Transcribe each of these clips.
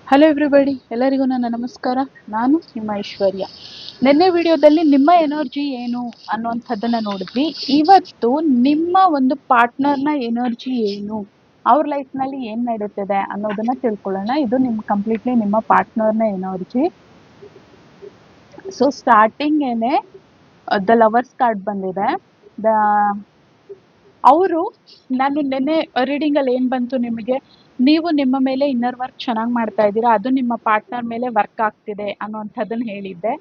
Hello everybody, ಎಲ್ಲರಿಗೂ ನನ್ನ ನಮಸ್ಕಾರ. ನಾನು ನಿಮ್ಮ ಐಶ್ವರ್ಯ. ನಿನ್ನೆ ವಿಡಿಯೋದಲ್ಲಿ ನಿಮ್ಮ ಎನರ್ಜಿ ಏನು ಅನ್ನುವಂಥದ್ದನ್ನ ನೋಡಿದ್ವಿ. ಇವತ್ತು ನಿಮ್ಮ ಒಂದು ಪಾರ್ಟ್ನರ್ನ ಎನರ್ಜಿ ಏನು, ಅವ್ರ ಲೈಫ್ನಲ್ಲಿ ಏನು ನಡೀತಿದೆ ಅನ್ನೋದನ್ನ ತಿಳ್ಕೊಳ್ಳೋಣ. ಇದು ಕಂಪ್ಲೀಟ್ಲಿ ನಿಮ್ಮ ಪಾರ್ಟ್ನರ್ನ ಎನರ್ಜಿ. ಸೊ ಸ್ಟಾರ್ಟಿಂಗ್ ಏನೇ ದ ಲವರ್ಸ್ ಕಾರ್ಡ್ ಬಂದಿದೆ. ದ ಅವರು ನಾನು ನಿನ್ನೆ ರೀಡಿಂಗ್ ಅಲ್ಲಿ ಏನ್ ಬಂತು ನಿಮಗೆ, ನೀವು ನಿಮ್ಮ ಮೇಲೆ ಇನ್ನರ್ ವರ್ಕ್ ಚೆನ್ನಾಗಿ ಮಾಡ್ತಾ ಇದ್ದೀರಾ, ಅದು ನಿಮ್ಮ ಪಾರ್ಟ್ನರ್ ಮೇಲೆ ವರ್ಕ್ ಆಗ್ತಿದೆ ಅನ್ನುವಂಥದ್ದನ್ನ ಹೇಳಿದ್ದೆ.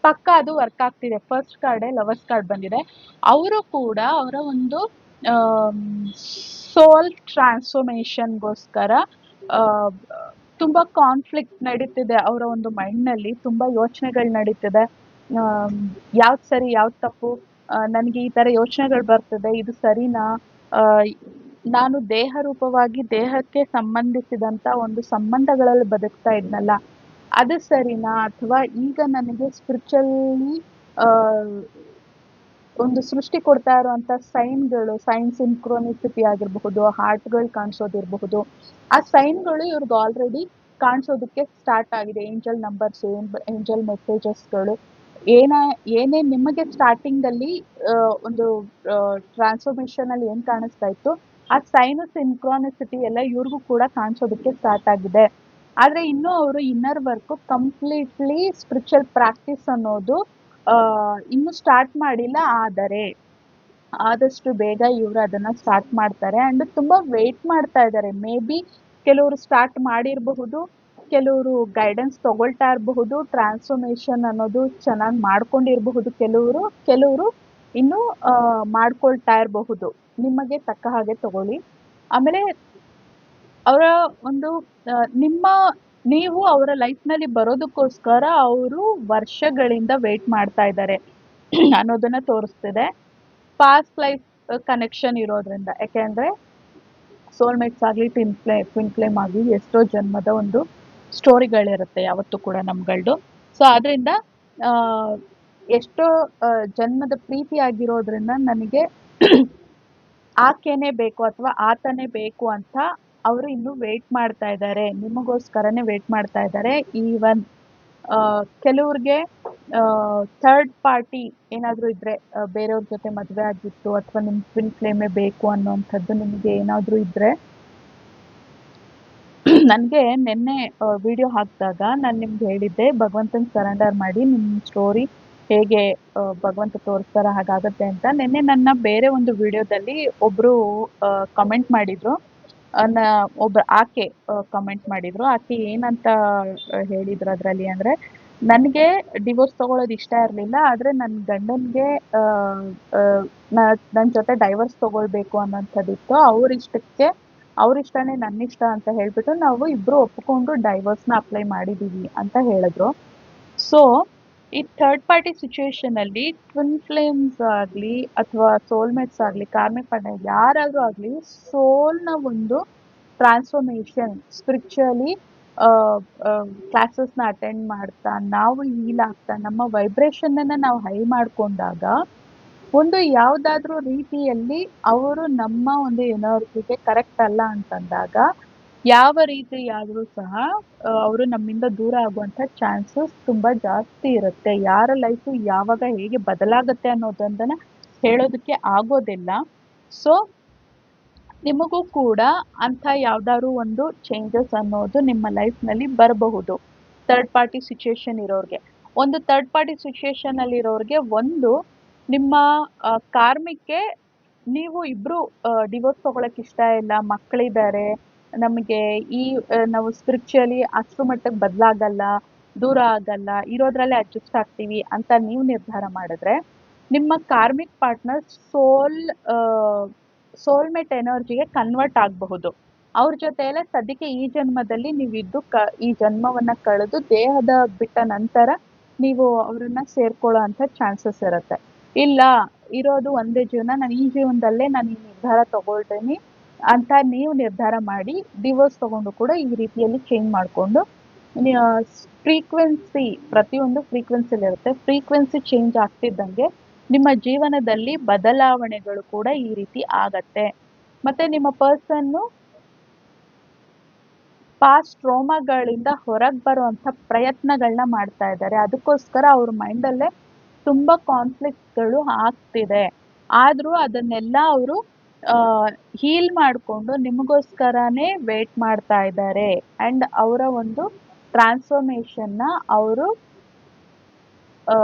ಪಕ್ಕ ಅದು ವರ್ಕ್ ಆಗ್ತಿದೆ. ಫಸ್ಟ್ ಕಾರ್ಡ್ ಲವರ್ಸ್ ಕಾರ್ಡ್ ಬಂದಿದೆ. ಅವರು ಕೂಡ ಅವರ ಒಂದು ಸೋಲ್ ಟ್ರಾನ್ಸ್ಫಾರ್ಮೇಶನ್ಗೋಸ್ಕರ ತುಂಬಾ ಕಾನ್ಫ್ಲಿಕ್ಟ್ ನಡೀತಿದೆ. ಅವರ ಒಂದು ಮೈಂಡ್ ನಲ್ಲಿ ತುಂಬಾ ಯೋಚನೆಗಳು ನಡೀತಿದೆ. ಯಾವ್ದು ಸರಿ ಯಾವ್ದು ತಪ್ಪು, ನನಗೆ ಈ ತರ ಯೋಚನೆಗಳು ಬರ್ತದೆ, ಇದು ಸರಿನಾ, ಆ, ನಾನು ದೇಹ ರೂಪವಾಗಿ ದೇಹಕ್ಕೆ ಸಂಬಂಧಿಸಿದಂತ ಒಂದು ಸಂಬಂಧಗಳಲ್ಲಿ ಬದುಕ್ತಾ ಇದ್ನಲ್ಲ, ಅದು ಸರಿನಾ, ಅಥವಾ ಈಗ ನನಗೆ ಸ್ಪಿರಿಚುವಲಿ ಒಂದು ಸೃಷ್ಟಿ ಕೊಡ್ತಾ ಇರುವಂತ ಸೈನ್ಗಳು, ಸೈನ್ ಸಿನ್ಕ್ರೋನಿಸಿಟಿ ಆಗಿರಬಹುದು, ಹಾರ್ಟ್ಗಳು ಕಾಣಿಸೋದಿರಬಹುದು, ಆ ಸೈನ್ಗಳು ಇವ್ರಿಗೆ ಆಲ್ರೆಡಿ ಕಾಣಿಸೋದಕ್ಕೆ ಸ್ಟಾರ್ಟ್ ಆಗಿದೆ. ಏಂಜಲ್ ನಂಬರ್ಸ್, ಏಂಜಲ್ ಮೆಸೇಜಸ್ಗಳು ಏನೇ ನಿಮಗೆ ಸ್ಟಾರ್ಟಿಂಗ್ ಅಲ್ಲಿ ಒಂದು ಟ್ರಾನ್ಸ್ಫಾರ್ಮೇಶನ್ ಅಲ್ಲಿ ಏನ್ ಕಾಣಿಸ್ತಾ ಇತ್ತು, ಆ ಸೈನು ಸಿನ್ಕ್ರಾನಿಸಿಟಿ ಎಲ್ಲ ಇವ್ರಿಗೂ ಕೂಡ ಕಾಣಿಸೋದಕ್ಕೆ ಸ್ಟಾರ್ಟ್ ಆಗಿದೆ. ಆದ್ರೆ ಇನ್ನೂ ಅವರು inner work completely spiritual practice ಅನ್ನೋದು ಇನ್ನು ಸ್ಟಾರ್ಟ್ ಮಾಡಿಲ್ಲ. ಆದರೆ ಆದಷ್ಟು ಬೇಗ ಇವರು ಅದನ್ನ ಸ್ಟಾರ್ಟ್ ಮಾಡ್ತಾರೆ. ಅಂಡ್ ತುಂಬಾ ವೇಟ್ ಮಾಡ್ತಾ ಇದ್ದಾರೆ. ಮೇ ಬಿ ಕೆಲವರು ಸ್ಟಾರ್ಟ್ ಮಾಡಿರಬಹುದು, ಕೆಲವರು ಗೈಡೆನ್ಸ್ ತಗೊಳ್ತಾ ಇರಬಹುದು, ಟ್ರಾನ್ಸ್ಫಾರ್ಮೇಶನ್ ಅನ್ನೋದು ಚೆನ್ನಾಗಿ ಮಾಡ್ಕೊಂಡಿರಬಹುದು, ಕೆಲವರು ಇನ್ನು ಮಾಡ್ಕೊಳ್ತಾ ಇರಬಹುದು. ನಿಮಗೆ ತಕ್ಕ ಹಾಗೆ ತಗೊಳ್ಳಿ. ಆಮೇಲೆ ಅವರ ಒಂದು ನೀವು ಅವರ ಲೈಫ್ ನಲ್ಲಿ ಬರೋದಕ್ಕೋಸ್ಕರ ಅವರು ವರ್ಷಗಳಿಂದ ವೇಟ್ ಮಾಡ್ತಾ ಇದ್ದಾರೆ ಅನ್ನೋದನ್ನ ತೋರಿಸ್ತಿದೆ. ಪಾಸ್ಟ್ ಲೈಫ್ ಕನೆಕ್ಷನ್ ಇರೋದ್ರಿಂದ, ಯಾಕೆಂದ್ರೆ ಸೋಲ್ಮೇಟ್ಸ್ ಆಗಲಿ ಟ್ವಿನ್ ಫ್ಲೇಮ್ ಆಗಲಿ ಎಷ್ಟೋ ಜನ್ಮದ ಒಂದು ಸ್ಟೋರಿಗಳಿರುತ್ತೆ ಯಾವತ್ತೂ ಕೂಡ ನಮ್ಗಳ್ದು. ಸೊ ಅದರಿಂದ ಎಷ್ಟೋ ಜನ್ಮದ ಪ್ರೀತಿ ಆಗಿರೋದ್ರಿಂದ ನನಗೆ ಆಕೆನೇ ಬೇಕು ಅಥವಾ ಆತನೇ ಬೇಕು ಅಂತ ಅವರು ಇನ್ನು ವೇಟ್ ಮಾಡ್ತಾ ಇದ್ದಾರೆ, ನಿಮಗೋಸ್ಕರನೇ ವೇಟ್ ಮಾಡ್ತಾ ಇದ್ದಾರೆ. ಈವನ್ ಕೆಲವ್ರಿಗೆ ಥರ್ಡ್ ಪಾರ್ಟಿ ಏನಾದರೂ ಇದ್ರೆ, ಬೇರೆಯವ್ರ ಜೊತೆ ಮದುವೆ ಆಗಿತ್ತು ಅಥವಾ ನಿಮ್ ಟ್ವಿನ್ ಫ್ಲೇಮೇ ಬೇಕು ಅನ್ನೋಂಥದ್ದು ನಿಮಗೆ ಏನಾದರೂ ಇದ್ರೆ, ನನಗೆ ನಿನ್ನೆ ವಿಡಿಯೋ ಹಾಕಿದಾಗ ನಾನು ನಿಮ್ಗೆ ಹೇಳಿದ್ದೆ, ಭಗವಂತನ ಸರೆಂಡರ್ ಮಾಡಿ ನಿಮ್ಮ ಸ್ಟೋರಿ ಹೇಗೆ ಭಗವಂತ ತೋರಿಸ್ತಾರ ಹಾಗಾಗತ್ತೆ ಅಂತ. ನಿನ್ನೆ ನನ್ನ ಬೇರೆ ಒಂದು ವಿಡಿಯೋದಲ್ಲಿ ಒಬ್ರು ಕಮೆಂಟ್ ಮಾಡಿದ್ರು. ಆಕೆ ಕಮೆಂಟ್ ಮಾಡಿದ್ರು. ಆಕೆ ಏನಂತ ಹೇಳಿದ್ರು ಅದರಲ್ಲಿ ಅಂದ್ರೆ, ನನಗೆ ಡಿವೋರ್ಸ್ ತಗೊಳ್ಳೋದು ಇಷ್ಟ ಇರಲಿಲ್ಲ, ಆದ್ರೆ ನನ್ನ ಗಂಡನ್ಗೆ ನನ್ನ ಜೊತೆ ಡೈವರ್ಸ್ ತಗೊಳ್ಬೇಕು ಅನ್ನೋಂಥದ್ದಿತ್ತು. ಅವ್ರ ಇಷ್ಟನೇ ನನ್ನ ಇಷ್ಟ ಅಂತ ಹೇಳ್ಬಿಟ್ಟು ನಾವು ಇಬ್ರು ಒಪ್ಪಿಕೊಂಡು ಡೈವರ್ಸ್ನ ಅಪ್ಲೈ ಮಾಡಿದೀವಿ ಅಂತ ಹೇಳಿದ್ರು. ಸೊ ಈ ಥರ್ಡ್ ಪಾರ್ಟಿ ಸಿಚುವೇಶನ್ ಅಲ್ಲಿ ಟ್ವಿನ್ ಫ್ಲೇಮ್ಸ್ ಆಗಲಿ ಅಥವಾ ಸೋಲ್ಮೇಟ್ಸ್ ಆಗಲಿ, ಕಾರ್ಮಿಕ್ ಪಾರ್ಟ್ನರ್ ಯಾರಾದ್ರೂ ಆಗಲಿ, ಸೋಲ್ನ ಒಂದು ಟ್ರಾನ್ಸ್ಫಾರ್ಮೇಶನ್ ಸ್ಪಿರಿಚುವಲಿ ಕ್ಲಾಸಸ್ನ ಅಟೆಂಡ್ ಮಾಡ್ತಾ, ನಾವು ಹೀಲ್ ಆಗ್ತಾ, ನಮ್ಮ ವೈಬ್ರೇಷನ್ನ ನಾವು ಹೈ ಮಾಡ್ಕೊಂಡಾಗ ಒಂದು ಯಾವುದಾದ್ರೂ ರೀತಿಯಲ್ಲಿ ಅವರು ನಮ್ಮ ಒಂದು ಎನರ್ಜಿಗೆ ಕರೆಕ್ಟ್ ಅಲ್ಲ ಅಂತಂದಾಗ, ಯಾವ ರೀತಿಯಾದರೂ ಸಹ ಅವರು ನಮ್ಮಿಂದ ದೂರ ಆಗುವಂಥ ಚಾನ್ಸಸ್ ತುಂಬ ಜಾಸ್ತಿ ಇರುತ್ತೆ. ಯಾರ ಲೈಫು ಯಾವಾಗ ಹೇಗೆ ಬದಲಾಗುತ್ತೆ ಅನ್ನೋದನ್ನ ಹೇಳೋದಕ್ಕೆ ಆಗೋದಿಲ್ಲ. ಸೊ ನಿಮಗೂ ಕೂಡ ಅಂಥ ಯಾವ್ದಾದ್ರು ಒಂದು ಚೇಂಜಸ್ ಅನ್ನೋದು ನಿಮ್ಮ ಲೈಫ್ನಲ್ಲಿ ಬರಬಹುದು. ಥರ್ಡ್ ಪಾರ್ಟಿ ಸಿಚುವೇಶನ್ ಇರೋರಿಗೆ, ಒಂದು ಥರ್ಡ್ ಪಾರ್ಟಿ ಸಿಚುವೇಶನ್ ಅಲ್ಲಿ ಇರೋರಿಗೆ, ಒಂದು ನಿಮ್ಮ ಕಾರ್ಮಿಕ್ಕೆ ನೀವು ಇಬ್ರು ಡಿವೋರ್ಸ್ ತಗೊಳಕ್ ಇಷ್ಟ ಇಲ್ಲ, ಮಕ್ಕಳಿದ್ದಾರೆ, ನಮಗೆ ನಾವು ಸ್ಪಿರಿಚುವಲಿ ಅಷ್ಟು ಮಟ್ಟಕ್ಕೆ ಬದಲಾಗಲ್ಲ, ದೂರ ಆಗಲ್ಲ, ಇರೋದ್ರಲ್ಲೇ ಅಡ್ಜಸ್ಟ್ ಆಗ್ತೀವಿ ಅಂತ ನೀವು ನಿರ್ಧಾರ ಮಾಡಿದ್ರೆ, ನಿಮ್ಮ ಕಾರ್ಮಿಕ್ ಪಾರ್ಟ್ನರ್ ಸೋಲ್ಮೇಟ್ ಎನರ್ಜಿಗೆ ಕನ್ವರ್ಟ್ ಆಗಬಹುದು. ಅವ್ರ ಜೊತೆ ಎಲ್ಲ ಸದ್ಯಕ್ಕೆ ಈ ಜನ್ಮದಲ್ಲಿ ನೀವಿದ್ದು ಈ ಜನ್ಮವನ್ನ ಕಳೆದು ದೇಹದ ಬಿಟ್ಟ ನಂತರ ನೀವು ಅವರನ್ನ ಸೇರ್ಕೊಳ್ಳೋ ಅಂತ ಚಾನ್ಸಸ್ ಇರುತ್ತೆ. ಇಲ್ಲ, ಇರೋದು ಒಂದೇ ಜೀವನ, ನಾನು ಈ ಜೀವನದಲ್ಲೇ ನಾನು ಈ ನಿರ್ಧಾರ ತಗೊಳ್ತೀನಿ ಅಂತ ನೀವು ನಿರ್ಧಾರ ಮಾಡಿ ಡಿವೋರ್ಸ್ ತಗೊಂಡು ಕೂಡ ಈ ರೀತಿಯಲ್ಲಿ ಚೇಂಜ್ ಮಾಡಿಕೊಂಡು, ಫ್ರೀಕ್ವೆನ್ಸಿ ಪ್ರತಿಯೊಂದು ಫ್ರೀಕ್ವೆನ್ಸಿಲಿ ಇರುತ್ತೆ. ಫ್ರೀಕ್ವೆನ್ಸಿ ಚೇಂಜ್ ಆಗ್ತಿದ್ದಂಗೆ ನಿಮ್ಮ ಜೀವನದಲ್ಲಿ ಬದಲಾವಣೆಗಳು ಕೂಡ ಈ ರೀತಿ ಆಗತ್ತೆ. ಮತ್ತೆ ನಿಮ್ಮ ಪರ್ಸನ್ನು ಪಾಸ್ಟ್ ಟ್ರೋಮಾಗಳಿಂದ ಹೊರಗೆ ಬರುವಂಥ ಪ್ರಯತ್ನಗಳನ್ನ ಮಾಡ್ತಾ ಇದ್ದಾರೆ. ಅದಕ್ಕೋಸ್ಕರ ಅವ್ರ ಮೈಂಡಲ್ಲೇ ತುಂಬ ಕಾನ್ಫ್ಲಿಕ್ಟ್ಗಳು ಆಗ್ತಿದೆ. ಆದರೂ ಅದನ್ನೆಲ್ಲ ಅವರು ಹೀಲ್ ಮಾಡಿಕೊಂಡು ನಿಮಗೋಸ್ಕರನೇ ವೇಟ್ ಮಾಡ್ತಾ ಇದ್ದಾರೆ. ಆ್ಯಂಡ್ ಅವರ ಒಂದು ಟ್ರಾನ್ಸ್ಫಾರ್ಮೇಷನ್ನ ಅವರು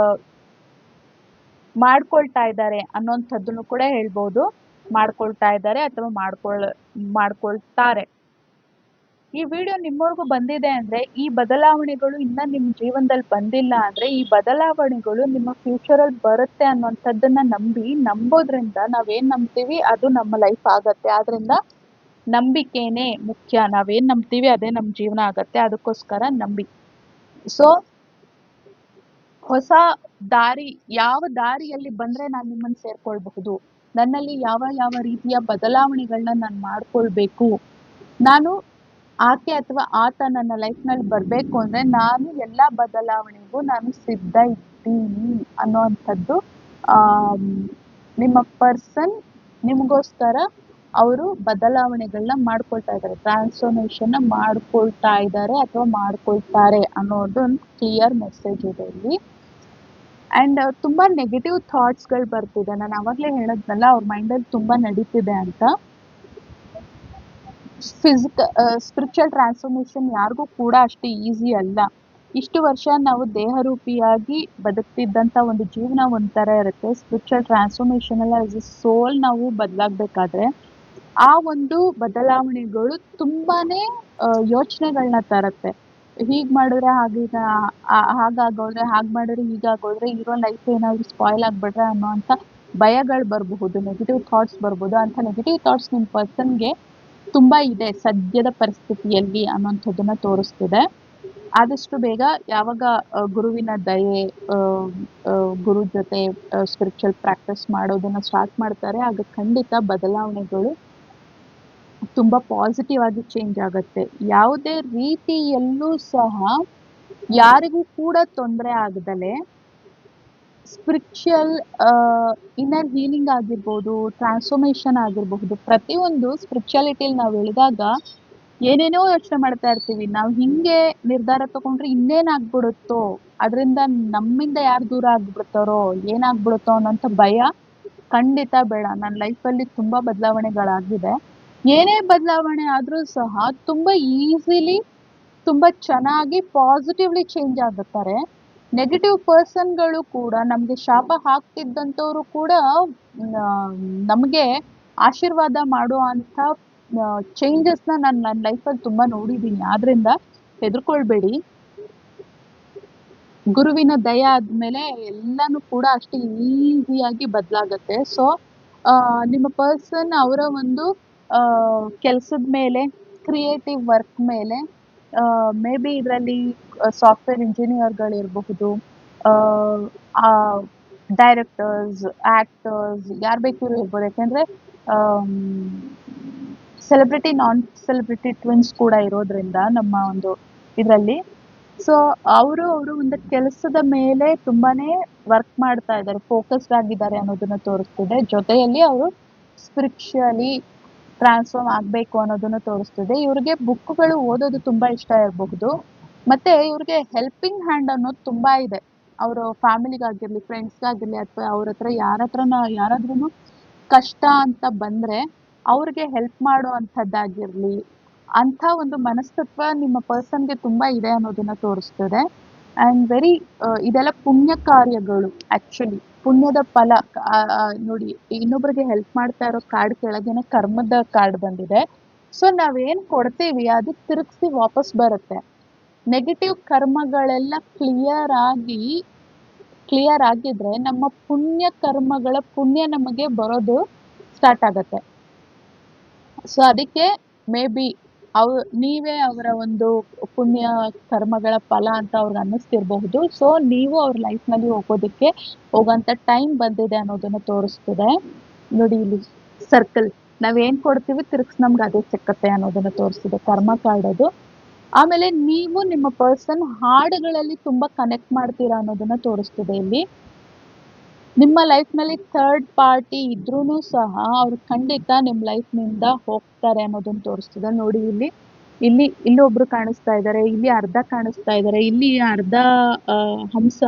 ಮಾಡ್ಕೊಳ್ತಾ ಇದ್ದಾರೆ ಅನ್ನೋಂಥದ್ದನ್ನು ಕೂಡ ಹೇಳ್ಬೋದು. ಮಾಡ್ಕೊಳ್ತಾ ಇದ್ದಾರೆ ಅಥವಾ ಮಾಡ್ಕೊಳ್ತಾರೆ. ಈ ವಿಡಿಯೋ ನಿಮ್ಮವರೆಗೂ ಬಂದಿದೆ ಅಂದರೆ ಈ ಬದಲಾವಣೆಗಳು ಇನ್ನೂ ನಿಮ್ಮ ಜೀವನದಲ್ಲಿ ಬಂದಿಲ್ಲ ಅಂದರೆ ಈ ಬದಲಾವಣೆಗಳು ನಿಮ್ಮ ಫ್ಯೂಚರಲ್ಲಿ ಬರುತ್ತೆ ಅನ್ನೋಂಥದ್ದನ್ನು ನಂಬೋದ್ರಿಂದ ನಾವೇನು ನಂಬ್ತೀವಿ ಅದು ನಮ್ಮ ಲೈಫ್ ಆಗತ್ತೆ. ಆದ್ದರಿಂದ ನಂಬಿಕೆನೇ ಮುಖ್ಯ. ನಾವೇನು ನಂಬ್ತೀವಿ ಅದೇ ನಮ್ಮ ಜೀವನ ಆಗತ್ತೆ. ಅದಕ್ಕೋಸ್ಕರ ನಂಬಿ. ಸೊ ಹೊಸ ದಾರಿ, ಯಾವ ದಾರಿಯಲ್ಲಿ ಬಂದರೆ ನಾನು ನಿಮ್ಮನ್ನು ಸೇರ್ಕೊಳ್ಬಹುದು, ನನ್ನಲ್ಲಿ ಯಾವ ಯಾವ ರೀತಿಯ ಬದಲಾವಣೆಗಳನ್ನ ನಾನು ಮಾಡ್ಕೊಳ್ಬೇಕು, ನಾನು ಆಕೆ ಅಥವಾ ಆತ ನನ್ನ ಲೈಫ್ನಲ್ಲಿ ಬರಬೇಕು ಅಂದರೆ ನಾನು ಎಲ್ಲ ಬದಲಾವಣೆಗೂ ನಾನು ಸಿದ್ಧ ಇದ್ದೀನಿ ಅನ್ನೋವಂಥದ್ದು ನಿಮ್ಮ ಪರ್ಸನ್ ನಿಮಗೋಸ್ಕರ ಅವರು ಬದಲಾವಣೆಗಳನ್ನ ಮಾಡ್ಕೊಳ್ತಾ ಇದ್ದಾರೆ, ಟ್ರಾನ್ಸ್ಫಾರ್ಮೇಷನ್ನ ಮಾಡ್ಕೊಳ್ತಾ ಇದ್ದಾರೆ ಅಥವಾ ಮಾಡ್ಕೊಳ್ತಾರೆ ಅನ್ನೋದೊಂದು ಕ್ಲಿಯರ್ ಮೆಸೇಜ್ ಇದೆ ಇಲ್ಲಿ. ಆ್ಯಂಡ್ ತುಂಬ ನೆಗೆಟಿವ್ ಥಾಟ್ಸ್ಗಳು ಬರ್ತಿದೆ. ನಾನು ಆವಾಗಲೇ ಹೇಳಿದ್ನಲ್ಲ ಅವ್ರ ಮೈಂಡಲ್ಲಿ ತುಂಬ ನಡೀತಿದೆ ಅಂತ. ಸ್ಪಿರಿಚುವಲ್ ಟ್ರಾನ್ಸ್ಫಾರ್ಮೇಷನ್ ಯಾರಿಗೂ ಕೂಡ ಅಷ್ಟು ಈಸಿ ಅಲ್ಲ. ಇಷ್ಟು ವರ್ಷ ನಾವು ದೇಹರೂಪಿಯಾಗಿ ಬದುಕ್ತಿದ್ದಂಥ ಒಂದು ಜೀವನ ಒಂಥರ ಇರುತ್ತೆ. Spiritual transformation as a soul ನಾವು ಬದಲಾಗಬೇಕಾದ್ರೆ ಆ ಒಂದು ಬದಲಾವಣೆಗಳು ತುಂಬಾ ಯೋಚನೆಗಳನ್ನ ತರುತ್ತೆ. ಹೀಗೆ ಮಾಡಿದ್ರೆ ಹಾಗಾಗೋದ್ರೆ, ಹಾಗೆ ಮಾಡಿದ್ರೆ ಹೀಗಾಗೋದ್ರೆ, ಇರೋ ಲೈಫ್ ಏನಾದರೂ ಸ್ಪಾಯ್ಲ್ ಆಗಿಬಿಟ್ರೆ ಅನ್ನೋವಂಥ ಭಯಗಳು ಬರಬಹುದು, ನೆಗೆಟಿವ್ ಥಾಟ್ಸ್ ಬರ್ಬೋದು. ಅಂಥ ನೆಗೆಟಿವ್ ಥಾಟ್ಸ್ ನಿಮ್ಮ ಪರ್ಸನ್ಗೆ ತುಂಬ ಇದೆ ಸದ್ಯದ ಪರಿಸ್ಥಿತಿಯಲ್ಲಿ ಅನ್ನೋಂಥದ್ದನ್ನು ತೋರಿಸ್ತಿದೆ. ಆದಷ್ಟು ಬೇಗ ಯಾವಾಗ ಗುರುವಿನ ದಯೆ, ಗುರು ಜೊತೆ ಸ್ಪಿರಿಚುವಲ್ ಪ್ರಾಕ್ಟೀಸ್ ಮಾಡೋದನ್ನು ಸ್ಟಾರ್ಟ್ ಮಾಡ್ತಾರೆ ಆಗ ಖಂಡಿತ ಬದಲಾವಣೆಗಳು ತುಂಬ ಪಾಸಿಟಿವ್ ಆಗಿ ಚೇಂಜ್ ಆಗುತ್ತೆ. ಯಾವುದೇ ರೀತಿಯಲ್ಲೂ ಸಹ ಯಾರಿಗೂ ಕೂಡ ತೊಂದರೆ ಆಗದಲೆ ಸ್ಪಿರಿಚುವಲ್ ಇನ್ನರ್ ಹೀಲಿಂಗ್ ಆಗಿರ್ಬೋದು, ಟ್ರಾನ್ಸ್ಫಾರ್ಮೇಷನ್ ಆಗಿರಬಹುದು, ಪ್ರತಿಯೊಂದು ಸ್ಪಿರಿಚುಯಾಲಿಟಿಯಲ್ಲಿ ನಾವು ಇಳಿದಾಗ ಏನೇನೋ ಯೋಚನೆ ಮಾಡ್ತಾ ಇರ್ತೀವಿ. ನಾವು ಹಿಂಗೆ ನಿರ್ಧಾರ ತಗೊಂಡ್ರೆ ಇನ್ನೇನಾಗ್ಬಿಡುತ್ತೋ, ಅದರಿಂದ ನಮ್ಮಿಂದ ಯಾರು ದೂರ ಆಗ್ಬಿಡ್ತಾರೋ, ಏನಾಗ್ಬಿಡುತ್ತೋ ಅನ್ನೋಂಥ ಭಯ ಖಂಡಿತ ಬೇಡ. ನನ್ನ ಲೈಫಲ್ಲಿ ತುಂಬ ಬದಲಾವಣೆಗಳಾಗಿದೆ. ಏನೇ ಬದಲಾವಣೆ ಆದರೂ ಸಹ ತುಂಬ ಈಸಿಲಿ, ತುಂಬ ಚೆನ್ನಾಗಿ ಪಾಸಿಟಿವ್ಲಿ ಚೇಂಜ್ ಆಗುತ್ತಾರೆ. ನೆಗೆಟಿವ್ ಪರ್ಸನ್ಗಳು ಕೂಡ ನಮಗೆ ಶಾಪ ಹಾಕ್ತಿದ್ದಂಥವ್ರು ಕೂಡ ನಮಗೆ ಆಶೀರ್ವಾದ ಮಾಡುವಂಥ ಚೇಂಜಸ್ನ ನಾನು ನನ್ನ ಲೈಫಲ್ಲಿ ತುಂಬ ನೋಡಿದ್ದೀನಿ. ಆದ್ದರಿಂದ ಹೆದರ್ಕೊಳ್ಬೇಡಿ. ಗುರುವಿನ ದಯ ಆದಮೇಲೆ ಎಲ್ಲನೂ ಕೂಡ ಅಷ್ಟು ಈಸಿಯಾಗಿ ಬದಲಾಗತ್ತೆ. ಸೊ ನಿಮ್ಮ ಪರ್ಸನ್ ಅವರ ಒಂದು ಕೆಲಸದ ಮೇಲೆ, ಕ್ರಿಯೇಟಿವ್ ವರ್ಕ್ ಮೇಲೆ, ಮೇ ಬಿ ಇದರಲ್ಲಿ ಸಾಫ್ಟ್ವೇರ್ ಇಂಜಿನಿಯರ್ಗಳಿರಬಹುದು, ಡೈರೆಕ್ಟರ್ಸ್, ಆ್ಯಕ್ಟರ್ಸ್, ಯಾರು ಬೇಕಾದ್ರೂ ಇರ್ಬೋದು. ಯಾಕೆಂದರೆ ಸೆಲೆಬ್ರಿಟಿ, ನಾನ್ ಸೆಲೆಬ್ರಿಟಿ ಟ್ವಿನ್ಸ್ ಕೂಡ ಇರೋದ್ರಿಂದ ನಮ್ಮ ಒಂದು ಇದರಲ್ಲಿ. ಸೊ ಅವರು ಒಂದು ಕೆಲಸದ ಮೇಲೆ ತುಂಬಾ ವರ್ಕ್ ಮಾಡ್ತಾ ಇದ್ದಾರೆ, ಫೋಕಸ್ಡ್ ಆಗಿದ್ದಾರೆ ಅನ್ನೋದನ್ನು ತೋರಿಸ್ತಿದೆ. ಜೊತೆಯಲ್ಲಿ ಅವರು ಸ್ಪಿರಿಚುವಲಿ ಟ್ರಾನ್ಸ್ಫಾರ್ಮ್ ಆಗಬೇಕು ಅನ್ನೋದನ್ನು ತೋರಿಸ್ತಿದೆ. ಇವ್ರಿಗೆ ಬುಕ್ಗಳು ಓದೋದು ತುಂಬ ಇಷ್ಟ ಇರಬಹುದು, ಮತ್ತು ಇವ್ರಿಗೆ ಹೆಲ್ಪಿಂಗ್ ಹ್ಯಾಂಡ್ ಅನ್ನೋದು ತುಂಬ ಇದೆ. ಅವರ ಫ್ಯಾಮಿಲಿಗಾಗಿರಲಿ, ಫ್ರೆಂಡ್ಸ್ಗಾಗಿರಲಿ, ಅಥವಾ ಅವ್ರ ಹತ್ರ ಯಾರಾದ್ರೂ ಕಷ್ಟ ಅಂತ ಬಂದರೆ ಅವ್ರಿಗೆ ಹೆಲ್ಪ್ ಮಾಡೋ ಅಂಥದ್ದಾಗಿರಲಿ, ಅಂಥ ಒಂದು ಮನಸ್ತತ್ವ ನಿಮ್ಮ ಪರ್ಸನ್ಗೆ ತುಂಬ ಇದೆ ಅನ್ನೋದನ್ನು ತೋರಿಸ್ತದೆ. ಆ್ಯಂಡ್ ವೆರಿ ಇದೆಲ್ಲ ಪುಣ್ಯ ಕಾರ್ಯಗಳು. ಆ್ಯಕ್ಚುಲಿ ಪುಣ್ಯದ ಫಲ. ನೋಡಿ, ಇನ್ನೊಬ್ರಿಗೆ ಹೆಲ್ಪ್ ಮಾಡ್ತಾ ಇರೋ ಕಾರ್ಡ್ ಕೆಳಗೇನೆ ಕರ್ಮದ ಕಾರ್ಡ್ ಬಂದಿದೆ. ಸೊ ನಾವೇನು ಕೊಡ್ತೀವಿ ಅದು ತಿರುಗಿಸಿ ವಾಪಸ್ ಬರುತ್ತೆ. ನೆಗೆಟಿವ್ ಕರ್ಮಗಳೆಲ್ಲ ಕ್ಲಿಯರ್ ಆಗಿದ್ರೆ ನಮ್ಮ ಪುಣ್ಯ ಕರ್ಮಗಳ ಪುಣ್ಯ ನಮಗೆ ಬರೋದು ಸ್ಟಾರ್ಟ್ ಆಗತ್ತೆ. ಸೊ ಅದಕ್ಕೆ ಮೇ ಬಿ ನೀವೇ ಅವರ ಒಂದು ಪುಣ್ಯ ಕರ್ಮಗಳ ಫಲ ಅಂತ ಅವ್ರಿಗೆ ಅನ್ನಿಸ್ತಿರಬಹುದು. ಸೊ ನೀವು ಅವ್ರ ಲೈಫ್ನಲ್ಲಿ ಹೋಗೋಂಥ ಟೈಮ್ ಬಂದಿದೆ ಅನ್ನೋದನ್ನು ತೋರಿಸ್ತಿದೆ. ನೋಡಿ ಇಲ್ಲಿ ಸರ್ಕಲ್, ನಾವೇನು ಕೊಡ್ತೀವಿ ತಿರುಗಿಸಿ ನಮ್ಗೆ ಅದೇ ಸಿಕ್ಕತ್ತೆ ಅನ್ನೋದನ್ನು ತೋರಿಸ್ತಿದೆ ಕರ್ಮ ಕಾರ್ಡ್ ಅದು. ಆಮೇಲೆ ನೀವು ನಿಮ್ಮ ಪರ್ಸನ್ ಹಾಡುಗಳಲ್ಲಿ ತುಂಬ ಕನೆಕ್ಟ್ ಮಾಡ್ತೀರಾ ಅನ್ನೋದನ್ನು ತೋರಿಸ್ತಿದೆ ಇಲ್ಲಿ. ನಿಮ್ಮ ಲೈಫ್ನಲ್ಲಿ ಥರ್ಡ್ ಪಾರ್ಟಿ ಇದ್ರೂ ಸಹ ಅವ್ರು ಖಂಡಿತ ನಿಮ್ಮ ಲೈಫ್ನಿಂದ ಹೋಗ್ತಾರೆ ಅನ್ನೋದನ್ನು ತೋರಿಸ್ತಿದೆ. ನೋಡಿ ಇಲ್ಲಿ ಇಲ್ಲಿ ಒಬ್ರು ಕಾಣಿಸ್ತಾ ಇದ್ದಾರೆ, ಇಲ್ಲಿ ಅರ್ಧ ಕಾಣಿಸ್ತಾ ಇದ್ದಾರೆ, ಇಲ್ಲಿ ಅರ್ಧ ಹಂಸ,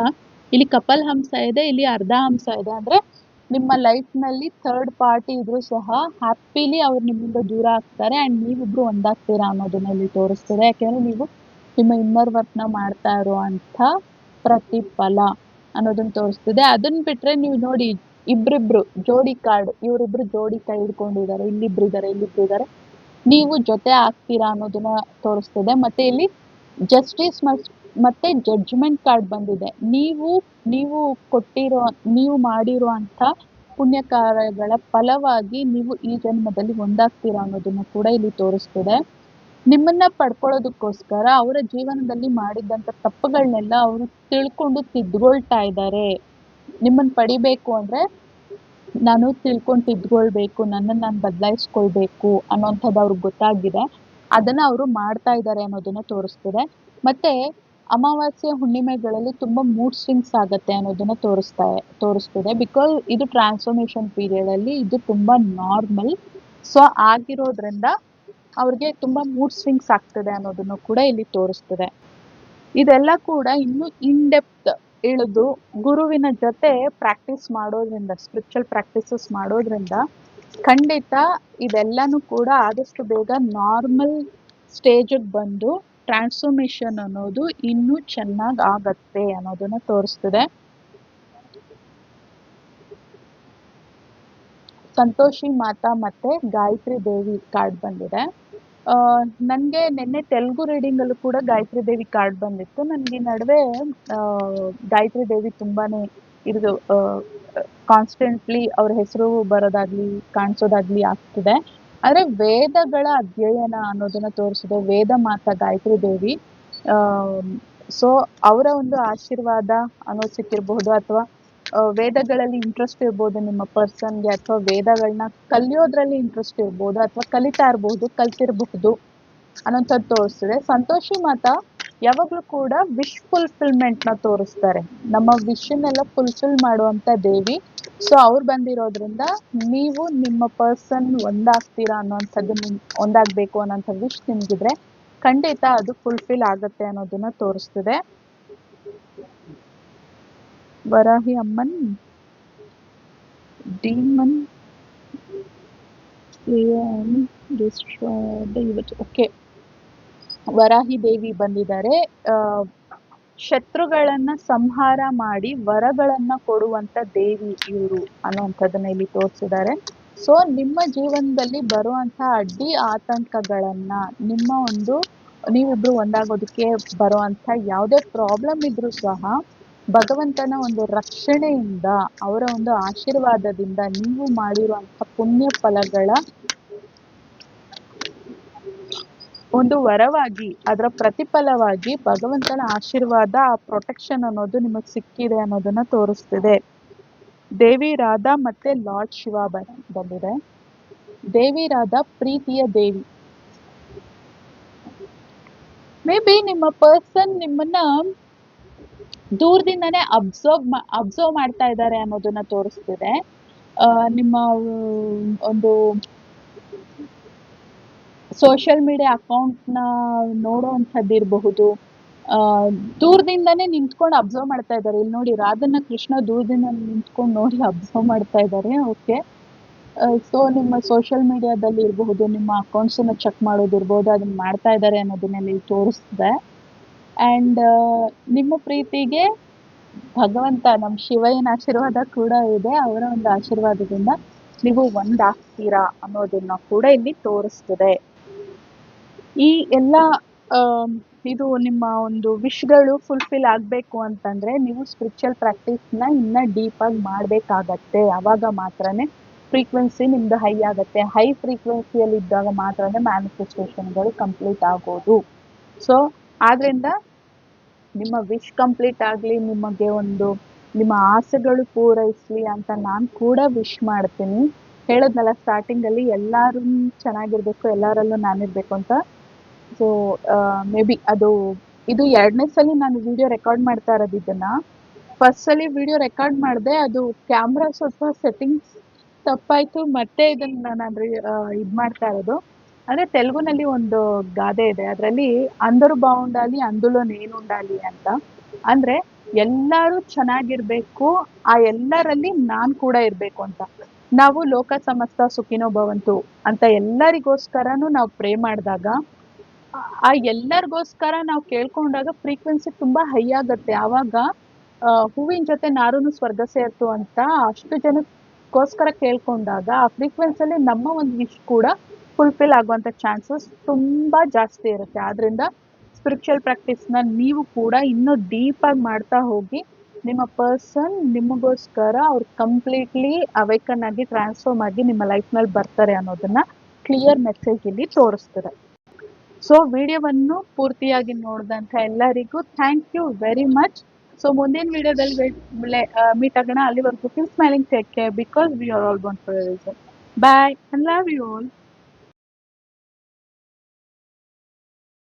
ಇಲ್ಲಿ ಕಪಲ್ ಹಂಸ ಇದೆ, ಇಲ್ಲಿ ಅರ್ಧ ಹಂಸ ಇದೆ. ಅಂದ್ರೆ ನಿಮ್ಮ ಲೈಫ್ ನಲ್ಲಿ ಥರ್ಡ್ ಪಾರ್ಟಿ ಇದ್ರೂ ಸಹ ಹ್ಯಾಪಿಲಿ ಅವ್ರು ನಿಮ್ಮಿಂದ ದೂರ ಆಗ್ತಾರೆ ಅಂಡ್ ನೀವಿಬ್ರು ಒಂದಾಗ್ತೀರಾ ಅನ್ನೋದನ್ನ ಇಲ್ಲಿ ತೋರಿಸ್ತದೆ. ಯಾಕೆಂದ್ರೆ ನೀವು ನಿಮ್ಮ ಇನ್ನರ್ ವರ್ಕ್ ನ ಮಾಡ್ತಾ ಇರುವಂತ ಪ್ರತಿಫಲ ಅನ್ನೋದನ್ನ ತೋರಿಸ್ತಿದೆ. ಅದನ್ನ ಬಿಟ್ರೆ ನೀವು ನೋಡಿ, ಇಬ್ರಿಬ್ರು ಜೋಡಿ ಕಾರ್ಡ್, ಇವರಿಬ್ರು ಜೋಡಿ ಕೈ ಹಿಡ್ಕೊಂಡಿದ್ದಾರೆ, ಇಲ್ಲಿಬ್ರು ಇದ್ದಾರೆ, ಇಲ್ಲಿಬ್ರು ಇದ್ದಾರೆ, ನೀವು ಜೊತೆ ಆಗ್ತೀರಾ ಅನ್ನೋದನ್ನ ತೋರಿಸ್ತದೆ. ಮತ್ತೆ ಇಲ್ಲಿ ಜಸ್ಟಿಸ್ ಮತ್ತೆ ಜಡ್ಜ್ಮೆಂಟ್ ಕಾರ್ಡ್ ಬಂದಿದೆ. ನೀವು ಕೊಟ್ಟಿರೋ, ನೀವು ಮಾಡಿರುವಂತ ಪುಣ್ಯ ಕಾರ್ಯಗಳ ಫಲವಾಗಿ ನೀವು ಈ ಜನ್ಮದಲ್ಲಿ ಒಂದಾಗ್ತೀರಾ ಅನ್ನೋದನ್ನ ಕೂಡ ಇಲ್ಲಿ ತೋರಿಸ್ತದೆ. ನಿಮ್ಮನ್ನ ಪಡ್ಕೊಳ್ಳೋದಕ್ಕೋಸ್ಕರ ಅವರ ಜೀವನದಲ್ಲಿ ಮಾಡಿದಂತ ತಪ್ಪುಗಳನ್ನೆಲ್ಲ ಅವರು ತಿಳ್ಕೊಂಡು ತಿದ್ಕೊಳ್ತಾ ಇದ್ದಾರೆ. ನಿಮ್ಮನ್ನ ಪಡಿಬೇಕು ಅಂದ್ರೆ ನಾನು ತಿಳ್ಕೊಂಡು ತಿದ್ಕೊಳ್ಬೇಕು, ನನ್ನನ್ನು ನಾನು ಬದಲಾಯಿಸ್ಕೊಳ್ಬೇಕು ಅನ್ನೋಂಥದ್ದು ಅವ್ರಿಗೆ ಗೊತ್ತಾಗಿದೆ. ಅದನ್ನ ಅವರು ಮಾಡ್ತಾ ಇದ್ದಾರೆ ಅನ್ನೋದನ್ನ ತೋರಿಸ್ತದೆ. ಮತ್ತೆ ಅಮಾವಾಸ್ಯೆ ಹುಣ್ಣಿಮೆಗಳಲ್ಲಿ ತುಂಬಾ ಮೂಡ್ ಸ್ವಿಂಗ್ಸ್ ಆಗತ್ತೆ ಅನ್ನೋದನ್ನ ತೋರಿಸ್ತದೆ. ಬಿಕಾಸ್ ಇದು ಟ್ರಾನ್ಸ್ಫಾರ್ಮೇಶನ್ ಪೀರಿಯಡ್ ಅಲ್ಲಿ ಇದು ತುಂಬಾ ನಾರ್ಮಲ್. ಸೊ ಆಗಿರೋದ್ರಿಂದ ಅವ್ರಿಗೆ ತುಂಬಾ ಮೂಡ್ ಸ್ವಿಂಗ್ಸ್ ಆಗ್ತದೆ ಅನ್ನೋದನ್ನು ಕೂಡ ಇಲ್ಲಿ ತೋರಿಸ್ತದೆ. ಇದೆಲ್ಲ ಕೂಡ ಇನ್ನು ಇನ್ ಡೆಪ್ತ್ ಇಳಿದು ಗುರುವಿನ ಜೊತೆ ಪ್ರಾಕ್ಟೀಸ್ ಮಾಡೋದ್ರಿಂದ, ಸ್ಪಿರಿಚುವಲ್ ಪ್ರಾಕ್ಟೀಸಸ್ ಮಾಡೋದ್ರಿಂದ ಖಂಡಿತ ಇದೆಲ್ಲಾನು ಕೂಡ ಆದಷ್ಟು ಬೇಗ ನಾರ್ಮಲ್ ಸ್ಟೇಜಿಗೆ ಬಂದು ಟ್ರಾನ್ಸ್ಫಾರ್ಮೇಶನ್ ಅನ್ನೋದು ಇನ್ನೂ ಚೆನ್ನಾಗಿ ಆಗತ್ತೆ ಅನ್ನೋದನ್ನ ತೋರಿಸ್ತದೆ. ಸಂತೋಷಿ ಮಾತಾ ಮತ್ತೆ ಗಾಯತ್ರಿ ದೇವಿ ಕಾರ್ಡ್ ಬಂದಿದೆ. ನನಗೆ ನಿನ್ನೆ ತೆಲುಗು ರೀಡಿಂಗ್ ಅಲ್ಲೂ ಕೂಡ ಗಾಯತ್ರಿ ದೇವಿ ಕಾರ್ಡ್ ಬಂದಿತ್ತು. ನನಗೆ ಈ ನಡುವೆ ಗಾಯತ್ರಿ ದೇವಿ ತುಂಬಾನೇ ಇದು ಕಾನ್ಸ್ಟೆಂಟ್ಲಿ ಅವ್ರ ಹೆಸರು ಬರೋದಾಗ್ಲಿ ಕಾಣಿಸೋದಾಗ್ಲಿ ಆಗ್ತಿದೆ. ಆದ್ರೆ ವೇದಗಳ ಅಧ್ಯಯನ ಅನ್ನೋದನ್ನ ತೋರಿಸಿದೆ ವೇದ ಮಾತಾ ಗಾಯತ್ರಿ ದೇವಿ. ಸೊ ಅವರ ಒಂದು ಆಶೀರ್ವಾದ ಅನ್ನೋದು ಸಿಕ್ಕಿರಬಹುದು, ಅಥವಾ ವೇದಗಳಲ್ಲಿ ಇಂಟ್ರೆಸ್ಟ್ ಇರ್ಬೋದು ನಿಮ್ಮ ಪರ್ಸನ್ಗೆ, ಅಥವಾ ವೇದಗಳನ್ನ ಕಲಿಯೋದ್ರಲ್ಲಿ ಇಂಟ್ರೆಸ್ಟ್ ಇರ್ಬೋದು, ಅಥವಾ ಕಲಿತಾ ಇರಬಹುದು, ಕಲ್ತಿರಬಹುದು ಅನ್ನೋಂಥದ್ದು ತೋರಿಸ್ತಿದೆ. ಸಂತೋಷಿ ಮಾತಾ ಯಾವಾಗ್ಲೂ ಕೂಡ ವಿಶ್ ಫುಲ್ಫಿಲ್ಮೆಂಟ್ ನ ತೋರಿಸ್ತಾರೆ, ನಮ್ಮ ವಿಶ್ನೆಲ್ಲ ಫುಲ್ಫಿಲ್ ಮಾಡುವಂತ ದೇವಿ. ಸೊ ಅವ್ರು ಬಂದಿರೋದ್ರಿಂದ ನೀವು ನಿಮ್ಮ ಪರ್ಸನ್ ಒಂದಾಗ್ತೀರಾ ಅನ್ನೋಂಥದ್ದು, ಒಂದಾಗ್ಬೇಕು ಅನ್ನೋಂಥ ವಿಶ್ ನಿಮ್ಗಿದ್ರೆ ಖಂಡಿತ ಅದು ಫುಲ್ಫಿಲ್ ಆಗತ್ತೆ ಅನ್ನೋದನ್ನ ತೋರಿಸ್ತಿದೆ. ವರಾಹಿ ಅಮ್ಮನ್ ಡಿಮನ್ ಓಕೆ, ವರಾಹಿ ದೇವಿ ಬಂದಿದ್ದಾರೆ. ಶತ್ರುಗಳನ್ನ ಸಂಹಾರ ಮಾಡಿ ವರಗಳನ್ನ ಕೊಡುವಂತ ದೇವಿ ಇವರು ಅನ್ನುವಂಥದ್ದನ್ನ ಇಲ್ಲಿ ತೋರಿಸಿದ್ದಾರೆ. ಸೊ ನಿಮ್ಮ ಜೀವನದಲ್ಲಿ ಬರುವಂತ ಅಡ್ಡಿ ಆತಂಕಗಳನ್ನ, ನಿಮ್ಮ ಒಂದು ನೀವಿಬ್ರು ಒಂದಾಗೋದಕ್ಕೆ ಬರುವಂತ ಯಾವುದೇ ಪ್ರಾಬ್ಲಮ್ ಇದ್ರೂ ಸಹ ಭಗವಂತನ ಒಂದು ರಕ್ಷಣೆಯಿಂದ, ಅವರ ಒಂದು ಆಶೀರ್ವಾದದಿಂದ, ನೀವು ಮಾಡಿರುವಂತ ಪುಣ್ಯ ಫಲಗಳ ಒಂದು ವರವಾಗಿ, ಅದರ ಪ್ರತಿಫಲವಾಗಿ ಭಗವಂತನ ಆಶೀರ್ವಾದ, ಆ ಪ್ರೊಟೆಕ್ಷನ್ ಅನ್ನೋದು ನಿಮಗೆ ಸಿಕ್ಕಿದೆ ಅನ್ನೋದನ್ನ ತೋರಿಸ್ತಿದೆ. ದೇವಿ ರಾಧಾ ಮತ್ತೆ ಲಾರ್ಡ್ ಶಿವ ಬಂದಿದೆ. ದೇವಿ ರಾಧಾ ಪ್ರೀತಿಯ ದೇವಿ. ಮೇ ಬಿ ನಿಮ್ಮ ಪರ್ಸನ್ ನಿಮ್ಮನ್ನ ದೂರದಿಂದಾನೇ ಅಬ್ಸರ್ವ್ ಮಾಡ್ತಾ ಇದ್ದಾರೆ ಅನ್ನೋದನ್ನ ತೋರಿಸ್ತಿದೆ. ನಿಮ್ಮ ಒಂದು ಸೋಷಿಯಲ್ ಮೀಡಿಯಾ ಅಕೌಂಟ್ನ ನೋಡೋವಂಥದ್ದು ಇರಬಹುದು, ದೂರದಿಂದಾನೇ ನಿಂತ್ಕೊಂಡು ಅಬ್ಸರ್ವ್ ಮಾಡ್ತಾ ಇದ್ದಾರೆ. ಇಲ್ಲಿ ನೋಡಿ, ರಾಧನ ಕೃಷ್ಣ ದೂರದಿಂದ ನಿಂತ್ಕೊಂಡು ನೋಡಿ ಅಬ್ಸರ್ವ್ ಮಾಡ್ತಾ ಇದ್ದಾರೆ. ಓಕೆ, ಸೊ ನಿಮ್ಮ ಸೋಷಿಯಲ್ ಮೀಡಿಯಾದಲ್ಲಿ ಇರಬಹುದು, ನಿಮ್ಮ ಅಕೌಂಟ್ಸನ್ನ ಚೆಕ್ ಮಾಡೋದಿರ್ಬೋದು, ಅದನ್ನ ಮಾಡ್ತಾ ಇದ್ದಾರೆ ಅನ್ನೋದನ್ನೆಲ್ಲ ತೋರಿಸ್ತಿದೆ. ಆ್ಯಂಡ್ ನಿಮ್ಮ ಪ್ರೀತಿಗೆ ಭಗವಂತ ನಮ್ಮ ಶಿವಯ್ಯನ ಆಶೀರ್ವಾದ ಕೂಡ ಇದೆ. ಅವರ ಒಂದು ಆಶೀರ್ವಾದದಿಂದ ನೀವು ಒಂದಾಗ್ತೀರಾ ಅನ್ನೋದನ್ನ ಕೂಡ ಇಲ್ಲಿ ತೋರಿಸ್ತಿದೆ. ಈ ಎಲ್ಲ ಇದು ನಿಮ್ಮ ಒಂದು ವಿಶ್ಗಳು ಫುಲ್ಫಿಲ್ ಆಗಬೇಕು ಅಂತಂದ್ರೆ ನೀವು ಸ್ಪಿರಿಚುವಲ್ ಪ್ರಾಕ್ಟೀಸ್ನ ಇನ್ನ ಡೀಪಾಗಿ ಮಾಡಬೇಕಾಗತ್ತೆ. ಆವಾಗ ಮಾತ್ರನೇ ಫ್ರೀಕ್ವೆನ್ಸಿ ನಿಮ್ದು ಹೈ ಆಗತ್ತೆ. ಹೈ ಫ್ರೀಕ್ವೆನ್ಸಿಯಲ್ಲಿ ಇದ್ದಾಗ ಮಾತ್ರನೇ ಮ್ಯಾನಿಫೆಸ್ಟೇಷನ್ಗಳು ಕಂಪ್ಲೀಟ್ ಆಗೋದು. ಸೊ ಆದ್ರಿಂದ ನಿಮ್ಮ ವಿಶ್ ಕಂಪ್ಲೀಟ್ ಆಗಲಿ, ನಿಮಗೆ ಒಂದು ನಿಮ್ಮ ಆಸೆಗಳು ಪೂರೈಸಲಿ ಅಂತ ನಾನು ಕೂಡ ವಿಶ್ ಮಾಡ್ತೀನಿ. ಹೇಳದ್ನಲ್ಲ ಸ್ಟಾರ್ಟಿಂಗಲ್ಲಿ, ಎಲ್ಲರೂ ಚೆನ್ನಾಗಿರ್ಬೇಕು, ಎಲ್ಲರಲ್ಲೂ ನಾನಿರ್ಬೇಕು ಅಂತ. ಸೊ ಮೇ ಬಿ ಇದು 2ನೇ ಸಲ ನಾನು ವಿಡಿಯೋ ರೆಕಾರ್ಡ್ ಮಾಡ್ತಾ ಇರೋದು. ಇದನ್ನ ಫಸ್ಟ್ ಸಲ ವಿಡಿಯೋ ರೆಕಾರ್ಡ್ ಮಾಡಿದೆ, ಅದು ಕ್ಯಾಮ್ರಾ ಸ್ವಲ್ಪ ಸೆಟ್ಟಿಂಗ್ಸ್ ತಪ್ಪಾಯ್ತು, ಮತ್ತೆ ಇದನ್ನ ನಾನು ಇದು ಮಾಡ್ತಾ ಇರೋದು. ಅಂದ್ರೆ ತೆಲುಗುನಲ್ಲಿ ಒಂದು ಗಾದೆ ಇದೆ. ಅದರಲ್ಲಿ "అందరూ బావుండాలి అందులో నేనుండాలి" ಅಂತ. ಅಂದ್ರೆ ಎಲ್ಲರೂ ಚೆನ್ನಾಗಿರ್ಬೇಕು, ಆ ಎಲ್ಲರಲ್ಲಿ ನಾನ್ ಕೂಡ ಇರ್ಬೇಕು ಅಂತ. ನಾವು ಲೋಕ ಸಮಸ್ತ ಸುಖಿನೋ ಭವಂತು ಅಂತ ಎಲ್ಲರಿಗೋಸ್ಕರನೂ ನಾವು ಪ್ರೇ ಮಾಡಿದಾಗ, ಆ ಎಲ್ಲರಿಗೋಸ್ಕರ ನಾವು ಕೇಳ್ಕೊಂಡಾಗ ಫ್ರೀಕ್ವೆನ್ಸಿ ತುಂಬಾ ಹೈ ಆಗತ್ತೆ. ಆವಾಗ ಹೂವಿನ ಜೊತೆ ನಾರುನು ಸ್ವರ್ಗ ಸೇರ್ತು ಅಂತ ಅಷ್ಟು ಜನಕ್ಕೋಸ್ಕರ ಕೇಳ್ಕೊಂಡಾಗ ಆ ಫ್ರೀಕ್ವೆನ್ಸಿಯಲ್ಲಿ ನಮ್ಮ ಒಂದು ವಿಶ್ ಕೂಡ ಫುಲ್ಫಿಲ್ ಆಗುವಂಥ ಚಾನ್ಸಸ್ ತುಂಬಾ ಜಾಸ್ತಿ ಇರುತ್ತೆ. ಆದ್ರಿಂದ ಸ್ಪಿರಿಚುವಲ್ ಪ್ರಾಕ್ಟೀಸ್ನ ನೀವು ಕೂಡ ಇನ್ನೂ ಡೀಪಾಗಿ ಮಾಡ್ತಾ ಹೋಗಿ ನಿಮ್ಮ ಪರ್ಸನ್ ನಿಮಗೋಸ್ಕರ ಅವ್ರು ಕಂಪ್ಲೀಟ್ಲಿ ಅವೇಕನ್ ಆಗಿ ಟ್ರಾನ್ಸ್ಫಾರ್ಮ್ ಆಗಿ ನಿಮ್ಮ ಲೈಫ್ನಲ್ಲಿ ಬರ್ತಾರೆ ಅನ್ನೋದನ್ನ ಕ್ಲಿಯರ್ ಮೆಸೇಜ್ ಇಲ್ಲಿ ತೋರಿಸ್ತದೆ. ಸೊ ವಿಡಿಯೋವನ್ನು ಪೂರ್ತಿಯಾಗಿ ನೋಡಿದಂಥ ಎಲ್ಲರಿಗೂ thank you very much. So ಮುಂದಿನ ವಿಡಿಯೋದಲ್ಲಿ ಮೀಟ್ ಆಗೋಣ. ಅಲ್ಲಿವರೆಗೂ keep smiling, take care, because we are all born for a reason. Bye, I love you all.